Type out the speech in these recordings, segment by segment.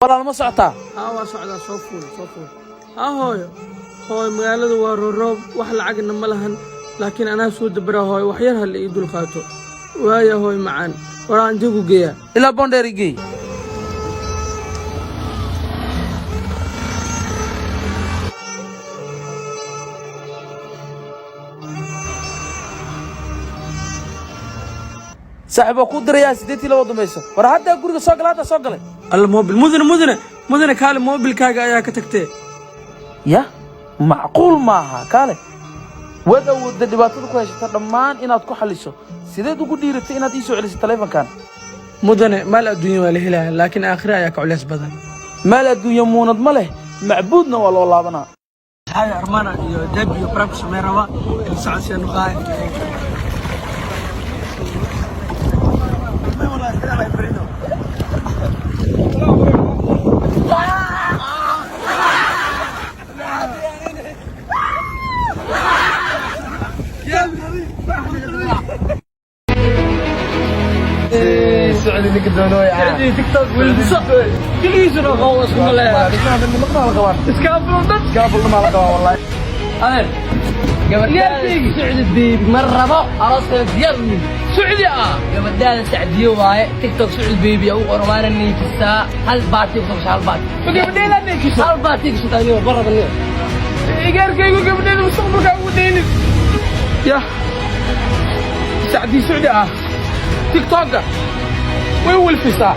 والله ما سعتها واسعدا صوفول هوي magaalada waa roob wax lacagna ma lahan laakiin ana soo dabra hooy wax yar hal ii dul qaato waaya hooy macaan waraan digu geeya ila bonderi geey صاحبه ku diraya 82 dumayso war hadda guriga soo galay soo galay الموبل مدن كاله موبلكaaga ayaa ka tagtay يا معقول maaha kaale wada dhibaatada ku heshata dhamaan inaad ku xaliso sideed ugu dhiiratay inaad ii soo celiso telefonkan mudane maal adduunyo waa la helaa laakiin aakhira ayaa ka culays badan maal adduunyo muunad ma leh macbuudna waa loo laabanaa hay armana iyo dab iyo prank sameerawa in socodsiin qaay سعودي اللي قدونه يا سعودي تيك توك والبصق كليش رغوص ولا اسكابل ما لقوا والله انا قبل سعودي بيبي مره بقى اراسل ديالني سعودي قبل سعودي واي تيك توك سعودي بيبي او قروانا اني كسا هل باتي وصل هل باتي قبل لا نكسو هل باتي كسو تاني برا بالنيو غير كيقول قبل لا مستقبلك وديني يا سعودي تيك توك وين في ساعة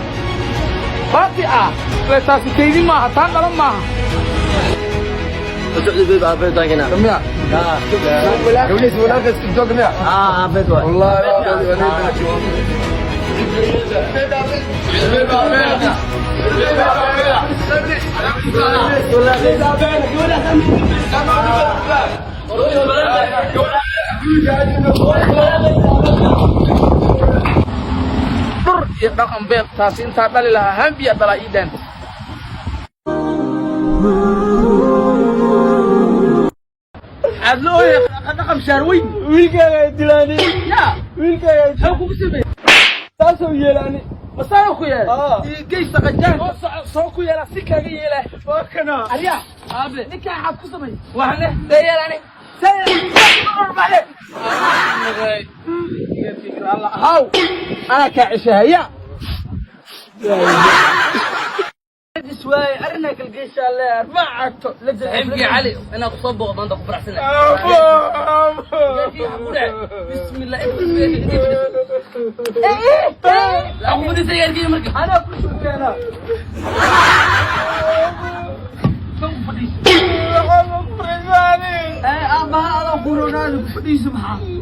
باطئة لا تاسي كيدي معها تاندر معها سعودي بيبي عبيد هنا سمع وليس ولاد تيك توك مع عبيد والله dhaqan beed taas inta dhali lahaa hambiya dalaiidan adloo dhaqan sharweyn wiilkaaga dilaani ya wiilkaaga xog ku sabay taasoo yeelani masana ku yeelay geeysta qajaan soo ku yeelay si kaaga yeelay oo kana ariya aabe ninka xad ku sabay waxna yeelani هاو انا كعشايا شوي ارنك القيش الله ما عدت ابقي علي انا اصبغ ما انت كفر حسنا بسم الله اخذ سيارتي مركب انا كنت انا أبا أنا كورونا نفدي سبحان